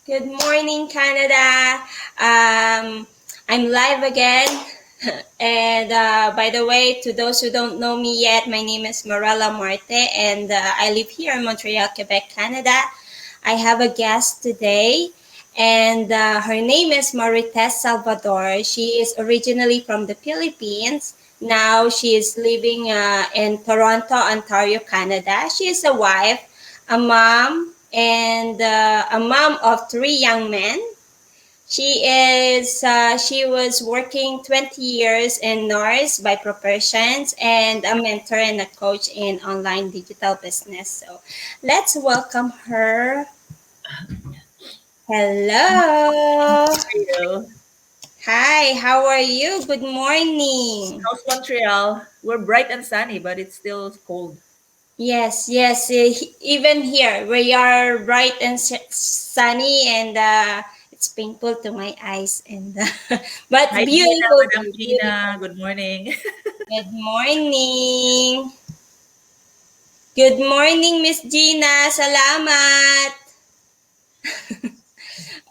Good morning, Canada. I'm live again. And by the way, to those who don't know me yet, my name is Morella Marte, and I live here in Montreal, Quebec, Canada. I have a guest today, and her name is Marites Salvador. She is originally from the Philippines. Now she is living in Toronto, Ontario, Canada. She is a wife, a mom, and a mom of three young men. She was working 20 years in nurse by professions and a mentor and a coach in online digital business. So let's welcome her. Hello. You. Hi, how are you? Good morning. How's Montreal? We're bright and sunny, but it's still cold. Yes, yes. Even here, we are bright and sunny, and it's painful to my eyes, and but Hi, Gina, beautiful Madam too. Gina. Beautiful. Good morning. Good morning. Good morning, Miss Gina. Salamat.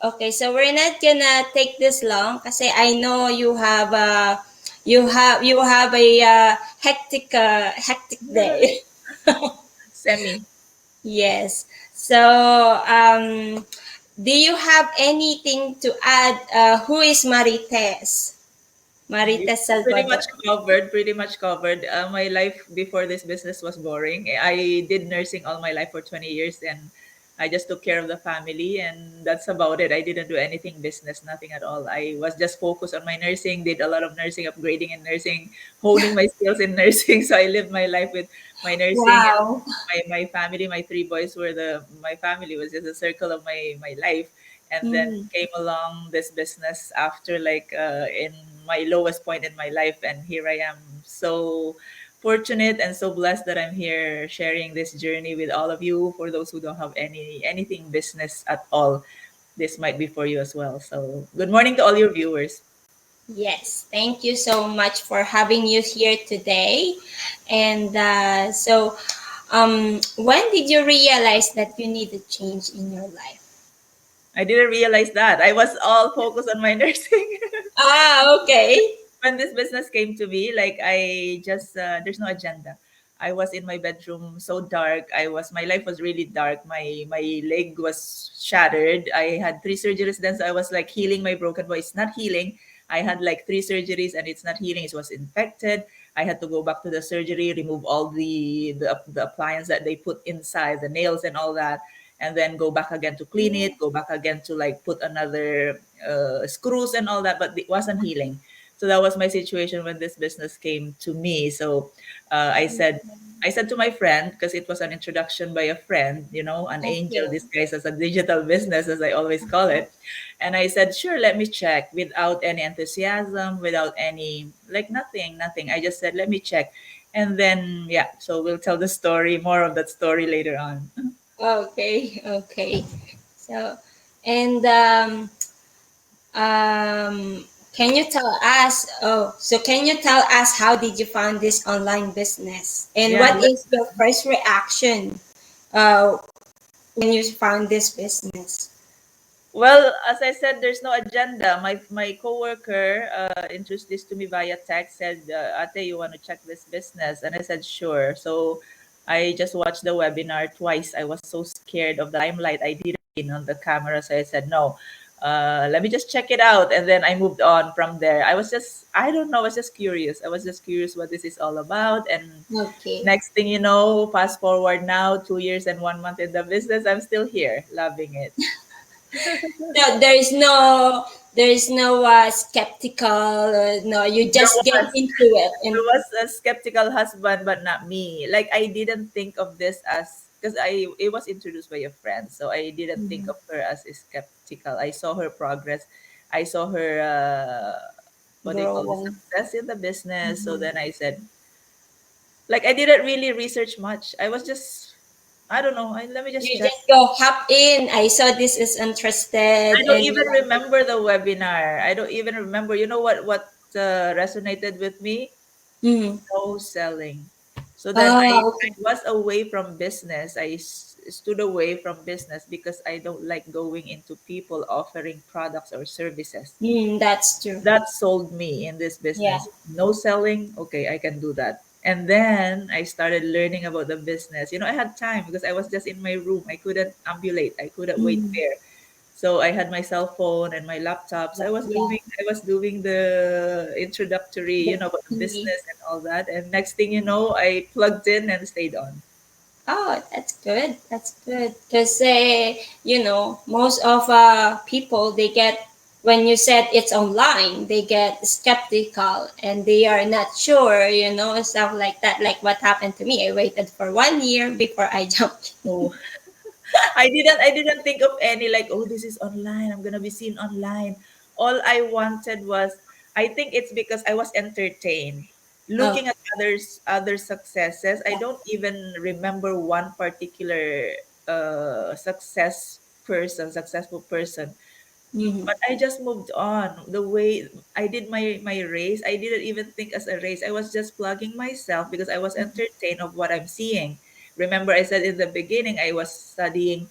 Okay, so we're not gonna take this long kasi I know you have a hectic day. Semi. Yes. So, do you have anything to add? Who is Marites? You Marites pretty much Salvador. covered. Pretty much covered. My life before this business was boring. I did nursing all my life for 20 years, and I just took care of the family, and that's about it. I didn't do anything business, nothing at all. I was just focused on my nursing. Did a lot of nursing, upgrading in nursing, honing my skills in nursing. So I lived my life with my nursing and Wow. my family. My three boys were the my family was just a circle of my life. And then Mm. came along this business after in my lowest point in my life, and here I am, so fortunate and so blessed that I'm here sharing this journey with all of you. For those who don't have anything business at all, this might be for you as well. So good morning to all your viewers. Yes. Thank you so much for having you here today. And when did you realize that you need a change in your life? I didn't realize that I was all focused on my nursing. Ah, okay. When this business came to me, like I just there's no agenda. I was in my bedroom, so dark. My life was really dark. My leg was shattered. I had three surgeries then, so I was like healing my broken bone. It's not healing. I had like three surgeries and it's not healing. It was infected. I had to go back to the surgery, remove all the appliance that they put inside, the nails and all that, and then go back again to clean it, go back again to like put another screws and all that, but it wasn't healing. So that was my situation when this business came to me. So I said to my friend, because it was an introduction by a friend, an angel Okay. disguised as a digital business, as I always call it. And I said, sure, let me check, without any enthusiasm, without any, like, nothing. I just said, let me check. And then, yeah, so we'll tell the story, more of that story later on. Okay. Okay. So, and um, can you tell us how did you found this online business and Yeah, what is your first reaction uh, when you found this business? well, as I said, there's no agenda. My coworker introduced this to me via text. Said, "Ate, you want to check this business?" And I said, "Sure." So I just watched the webinar twice. I was so scared of the limelight. I didn't on the camera, so I said, "No, let me just check it out." And then I moved on from there. I don't know. I was just curious. I was just curious what this is all about. And Okay. next thing you know, fast forward now, 2 years and 1 month in the business, I'm still here, loving it. So there is no skeptical. No, you There just get was into it there and was a skeptical husband, but not me. Like I didn't think of this as, because I it was introduced by a friend, so I didn't think of her as skeptical. I saw her progress. I saw her what do you call this, growing. success in the business. So then I said, like I didn't really research much. I was just, I don't know. Let me just You check. just go hop in. I saw this is interested I don't and you even want to. remember the webinar. I don't even remember. You know what resonated with me? Mm. No selling. So then I, Oh, I okay. was away from business. Stood away from business because I don't like going into people offering products or services. That's true. That sold me in this Yeah. business. No selling, okay, I can do that. And then I started learning about the business. I had time because I was just in my room. I couldn't ambulate. I couldn't wait Mm, there. So I had my cell phone and my laptops. I was yeah. doing I was doing the introductory, The about the key. business and all that. And next thing you know, I plugged in and stayed on. Oh, that's good. That's good. Because, most of people, they get, when you said it's online, they get skeptical and they are not sure, stuff like that. Like what happened to me. I waited for 1 year before I jumped. Oh, I didn't think of any like, oh, this is online. I'm gonna be seen online. All I wanted was, I think it's because I was entertained. Oh, Looking at other successes. I don't even remember one particular successful person. mm-hmm. But I just moved on. The way I did my race, I didn't even think as a race. I was just plugging myself because I was entertained of what I'm seeing. Remember, I said in the beginning I was studying,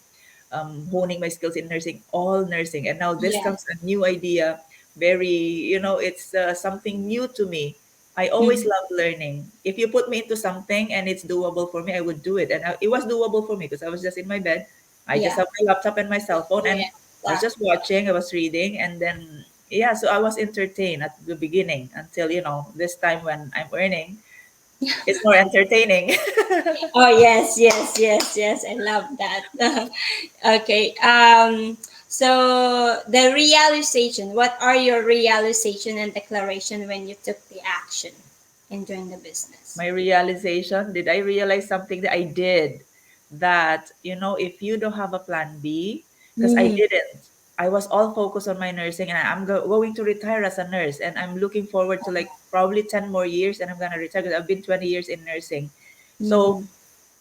honing my skills in nursing, all nursing, and now this Yeah. comes a new idea. Very, it's something new to me. I always Mm-hmm. love learning. If you put me into something and it's doable for me, I would do it. And it was doable for me because I was just in my bed. I just Yeah. have my laptop and my cell phone, and Yeah. I was That. just watching, I was reading, and then yeah, so I was entertained at the beginning until this time when I'm earning, it's more entertaining. Oh, yes, yes, yes, yes. I love that. Okay. So the realization, what are your realization and declaration when you took the action and joined the business? My realization, did I realize something that I did? That, if you don't have a plan B, because I Mm-hmm. didn't. I was all focused on my nursing, and I'm going to retire as a nurse, and I'm looking forward to like probably 10 more years and I'm going to retire because I've been 20 years in nursing. So Mm-hmm.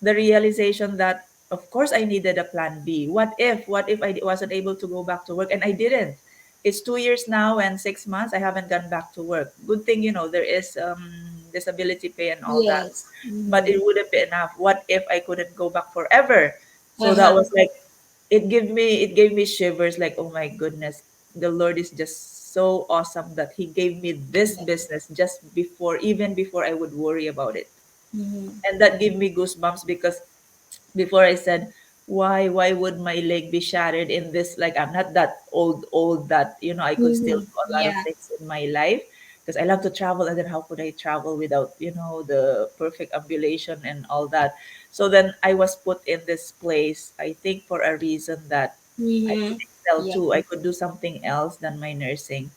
the realization that of course I needed a plan B. What if I wasn't able to go back to work, and I didn't. It's 2 years now and 6 months I haven't gone back to work. Good thing, there is disability pay and all that. Yes. But Mm-hmm. it wouldn't be enough. What if I couldn't go back forever? So that Uh-huh. was like, it gave me shivers, like, oh my goodness, the Lord is just so awesome that He gave me this business just even before I would worry about it. Mm-hmm. And that gave me goosebumps because before I said, why would my leg be shattered in this? Like, I'm not that old that, I could still Mm-hmm. do a lot of Yeah. things in my life because I love to travel. And then how could I travel without, the perfect ambulation and all that? So then I was put in this place, I think for a reason that I could Mm-hmm. excel Yeah. too. I could do something else than my nursing.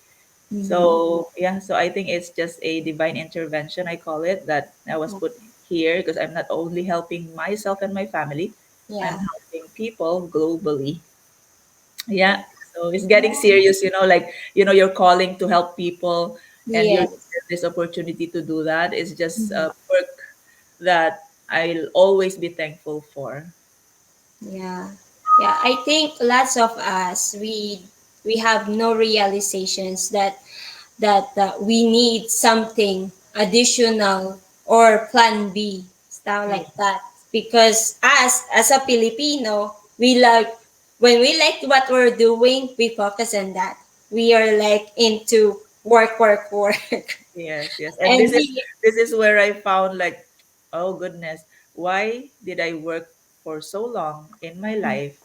Mm-hmm. So yeah, so I think it's just a divine intervention, I call it, that I was put here because I'm not only helping myself and my family, I'm Yeah. helping people globally. Yeah. So it's getting serious, like, you're calling to help people and you're Yes. given this opportunity to do that. It's just Mhm. a perk that I'll always be thankful for. Yeah. Yeah. I think lots of us, we have no realizations that we need something additional or plan B, stuff Yeah. like that. Because us as a Filipino, we like, when we like what we're doing, we focus on that. We are like into work, work, work. Yes, yes. And And this is where I found like, oh goodness, why did I work for so long in my life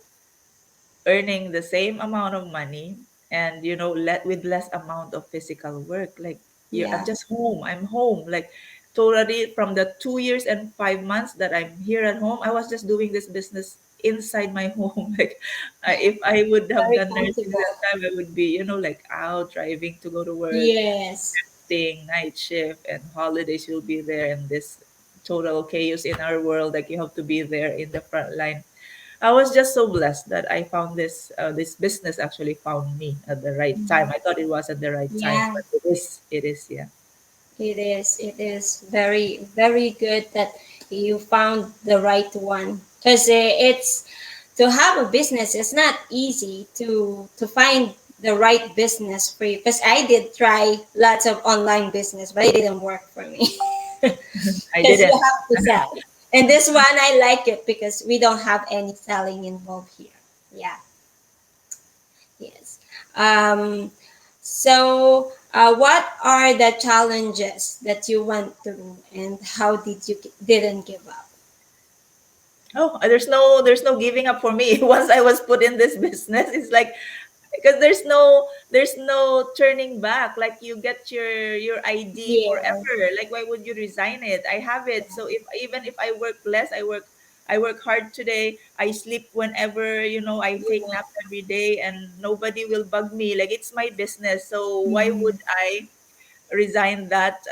earning the same amount of money and with less amount of physical work? Like, I'm yeah. just home. I'm home. Like, totally from the 2 years and 5 months that I'm here at home, I was just doing this business inside my home. Like, if I would have Very done nursing comfortable. that time, I would be, like out driving to go to work, Yes. thing, night shift, and holidays. You'll be there in this total chaos in our world. Like, you have to be there in the front line. I was just so blessed that I found this business actually found me at the right time. I thought it was at the right time, Yeah. but it is, yeah. It is. It is very, very good that you found the right one. Because it's, to have a business. It's not easy to find the right business for you. Because I did try lots of online business, but it didn't work for me. I Because you didn't. have to sell. And this one, I like it because we don't have any selling involved here. Yeah, yes. So, what are the challenges that you went through, and how did you didn't give up? Oh, there's no giving up for me. Once I was put in this business, it's like, because there's no turning back. Like, you get your ID Yeah, forever. Like, why would you resign it? I have it. So if even if I work less, I work hard today. I sleep whenever, I take yeah. naps every day, and nobody will bug me. Like, it's my business. So why Mhm. would I resign that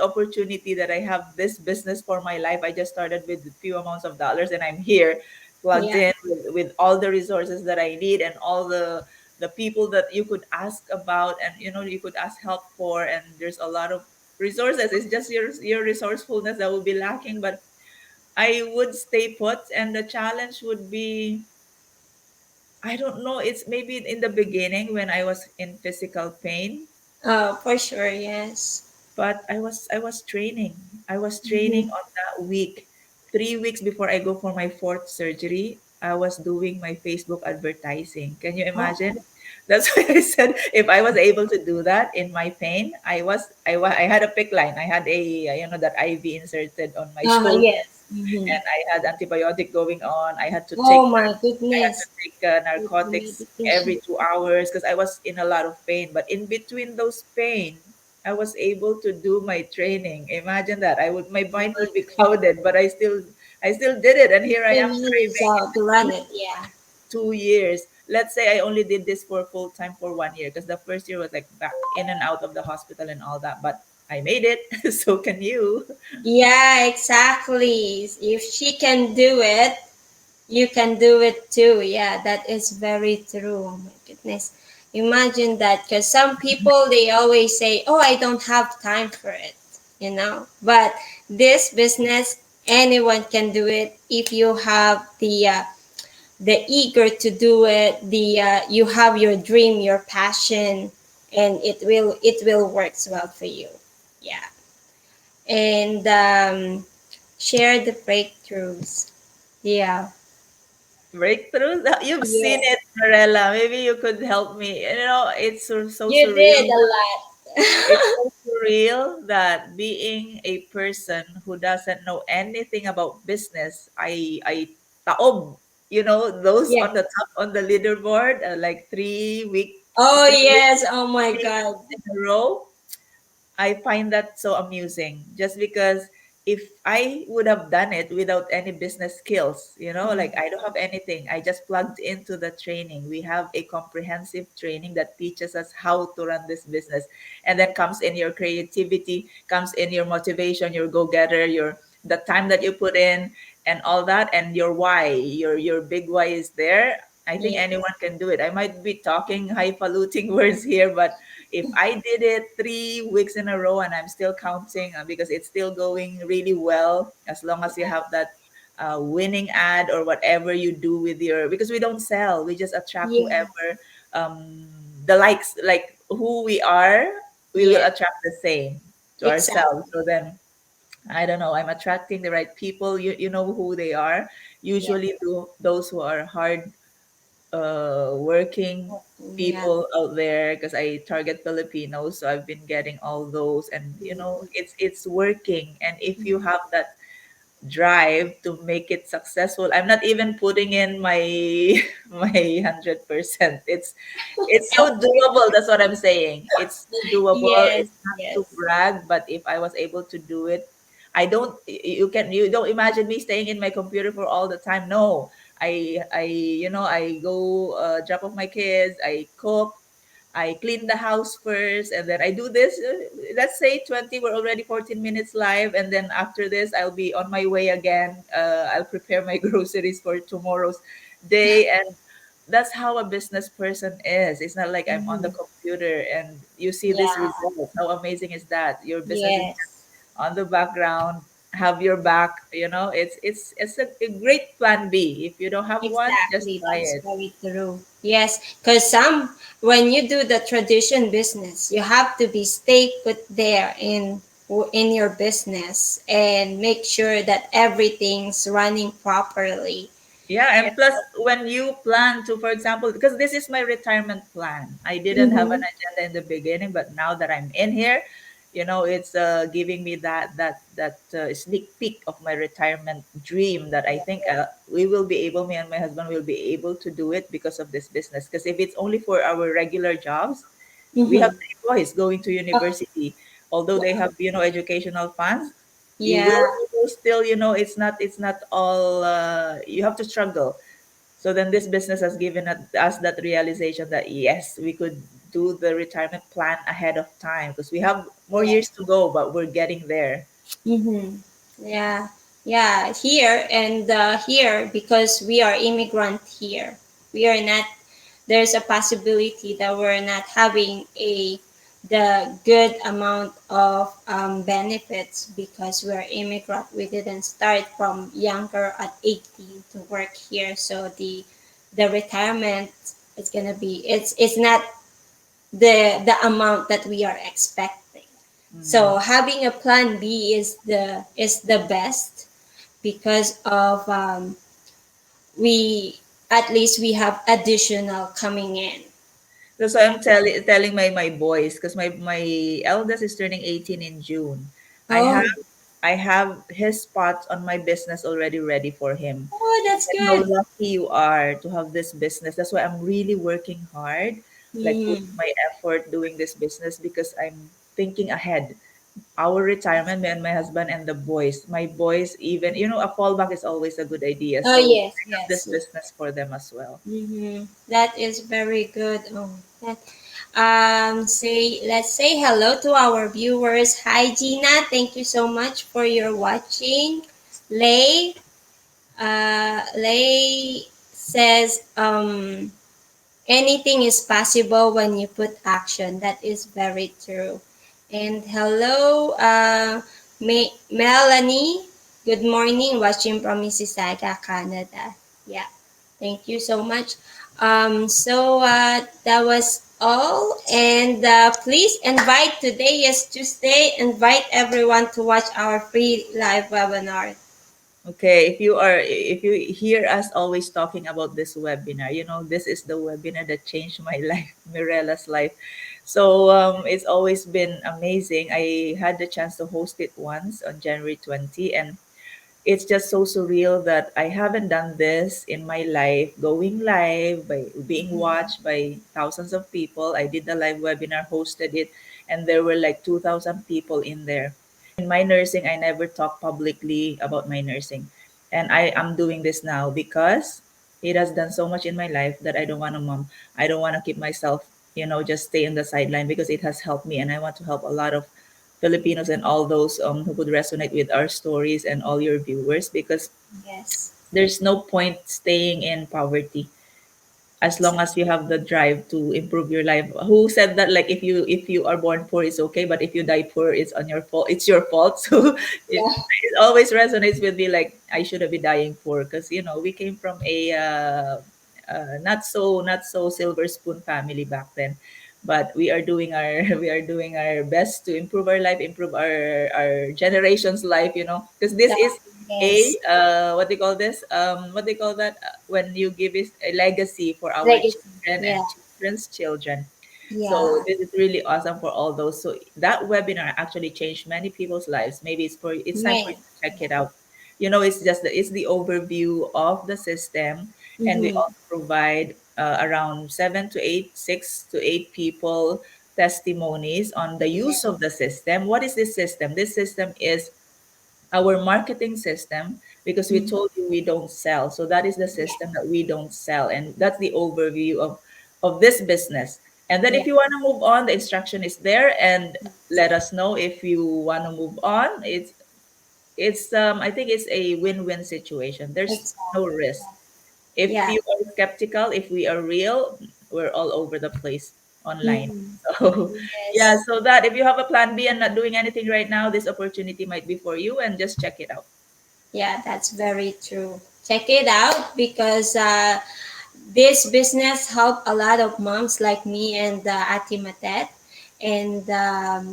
opportunity that I have this business for my life? I just started with few amounts of dollars, and I'm here plugged Yeah, in with all the resources that I need, and all the people that you could ask about, and you could ask help for, and there's a lot of resources. It's just your resourcefulness that will be lacking. But I would stay put, and the challenge would be, I don't know, it's maybe in the beginning when I was in physical pain. for sure, yes. But I was training. I was training Mhm. on that week. 3 weeks before I go for my fourth surgery, I was doing my Facebook advertising. Can you imagine? Oh, That's why I said, if I was able to do that in my pain, I had a pick line. I had a, that IV inserted on my shoulder, yes. Mhm. and I had antibiotic going on. I had to Oh take my I had to goodness. take With the narcotics medication. every 2 hours because I was in a lot of pain. But in between those pain, I was able to do my training. Imagine that. My mind would be clouded, but I still did it, and here I Still am managed thriving. to run it, yeah. 2 years. Let's say I only did this for full time for 1 year, because the first year was like back in and out of the hospital and all that. But I made it. So can you. Yeah, exactly. If she can do it, you can do it too. Yeah, that is very true. Oh my goodness. Imagine that, because some people they always say, "Oh, I don't have time for it," But this business, anyone can do it if you have the eager to do it. You have your dream, your passion, and it will work well for you. Yeah, and share the breakthroughs. Yeah. Breakthroughs? You've seen Yes, it, Marella. Maybe you could help me. It's so you did surreal. a lot. It's so surreal that being a person who doesn't know anything about business, I taob. Those Yeah. on the top on the leaderboard, like Oh 3 weeks yes. Oh my God. in a row. I find that so amusing, just because if I would have done it without any business skills, like, I don't have anything. I just plugged into the training. We have a comprehensive training that teaches us how to run this business. And then comes in your creativity, comes in your motivation, your go-getter, the time that you put in, and all that, and your why, your big why is there. I think Yeah. anyone can do it. I might be talking highfalutin words here, but if I did it 3 weeks in a row, and I'm still counting, because it's still going really well, as long as you have that winning ad or whatever you do with because we don't sell, we just attract Yeah. whoever, the likes, like who we are, we will Yeah. attract the same to ourselves. Exactly. So then, I don't know, I'm attracting the right people. You know who they are. Yeah. Usually, those who are hard working Yeah. people out there, because I target Filipinos, so I've been getting all those, and it's working. And if you have that drive to make it successful, I'm not even putting in my my 100%. It's so doable. That's what I'm saying. It's so doable. Yes. It's not to Yes. brag, but if I was able to do it, you don't imagine me staying in my computer for all the time. No, I go drop off my kids, I cook, I clean the house first, and then I do this. Let's say 20, we're already 14 minutes live. And then after this, I'll be on my way again. I'll prepare my groceries for tomorrow's day. And that's how a business person is. It's not like I'm on the Mhm. computer and you see this Yeah. result. How amazing is that? Your business is Yes. on the background, have your back. It's a great plan B. If you don't have one, just Exactly. try That's it. very true. Yes, because when you do the tradition business, you have to be stay put there, and in your business and make sure that everything's running properly. Yeah, and plus when you plan to, for example, because this is my retirement plan. I didn't have an Mm-hmm. agenda in the beginning, but now that I'm in here, it's giving me that sneak peek of my retirement dream that I think we will be able, me and my husband will be able to do it because of this business. Because if it's only for our regular jobs, we have Mm-hmm. three boys going to university. Although they have, educational funds, you Yeah. will still, it's not all, you have to struggle. So then this business has given us that realization that yes, we could do the retirement plan ahead of time because we have more years to go, but we're getting there. Mm-hmm. Yeah. Yeah. Here and here, because we are immigrant here, we are not. There's a possibility that we're not having the good amount of benefits because we're immigrant. We didn't start from younger at 18 to work here, so the retirement is gonna be it's not the amount that we are expecting. Mm. So having a plan B is the best because of we at least we have additional coming in. That's why I'm telling my boys, because my eldest is turning 18 in June. I have Oh, I have his spot on my business already ready for him. oh, He that's said how good. lucky you are to have this business. That's why I'm really working hard, like putting Mm. my effort doing this business because I'm thinking ahead. Our retirement, me and my husband and the boys. My boys, even, a fallback is always a good idea. Oh, So yes, I have this yes, yes. business for them as well. Mm-hmm. That is very good. Oh, that, say let's say hello to our viewers. Hi, Gina. Thank you so much for your watching. Lay, Lay says, anything is possible when you put action. That is very true. And hello, Melanie. Good morning, watching from Mississauga, Canada. Yeah, thank you so much. So that was all. And please invite, today is Tuesday, invite everyone to watch our free live webinar. Okay, if you hear us always talking about this webinar, this is the webinar that changed my life, Mirella's life. So it's always been amazing. I had the chance to host it once on January 20, and it's just so surreal that I haven't done this in my life, going live, by being watched by thousands of people. I did the live webinar, hosted it, and there were like 2,000 people in there. In my nursing, I never talk publicly about my nursing. And I am doing this now because it has done so much in my life that I don't want to mom. I don't want to keep myself, just stay in the sideline because it has helped me and I want to help a lot of Filipinos and all those who could resonate with our stories and all your viewers because Yes, there's no point staying in poverty as long as you have the drive to improve your life. Who said that, like, if you are born poor it's okay, but if you die poor it's on your fault, it's your fault. So it always resonates with me, like I should have been dying poor because we came from a not so silver spoon family back then, but we are doing our we are doing our best to improve our life, improve our generation's life, because this that, is a yes. what they call this, what they call that, when you give it a legacy for our Legacy. children Yeah, and children's children. So yeah. this is really awesome for all those. So that webinar actually changed many people's lives. Maybe it's time for Man. you to check it out. It's the overview of the system, and we Mm-hmm. also provide around 6 to 8 people testimonies on the use Yeah. of the system. What is this system? This system is our marketing system, because we Mhm. told you we don't sell. So that is the system that we don't sell. And that's the overview of this business. And then Yeah. if you want to move on, the instruction is there, and let us know if you want to move on. It's I think it's a win-win situation. There's no Exactly. risk. If Yeah. you are skeptical, if we are real, we're all over the place online. Mm-hmm. So yeah, Yes. so that if you have a plan B and not doing anything right now, this opportunity might be for you, and just check it out. Yeah, that's very true. Check it out because this business helped a lot of moms like me and Ati Matet. and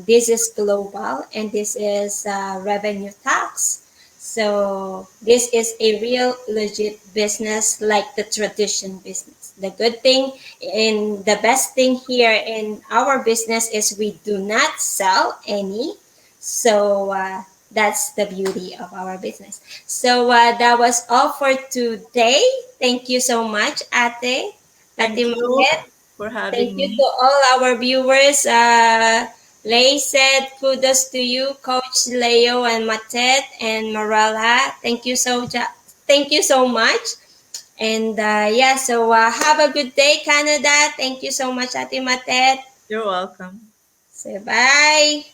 this is global, and this is revenue tax. So this is a real legit business, like the tradition business. The good thing and the best thing here in our business is we do not sell any. So that's the beauty of our business. So that was all for today. Thank you so much, Ate. Thank Ate you Mamet. for Thank having you me. to all our viewers. Lay said, kudos to you, Coach Leo and Matet and Marala. Thank you so much. And yeah, so have a good day, Canada. Thank you so much, Ate Matet. You're welcome. So bye.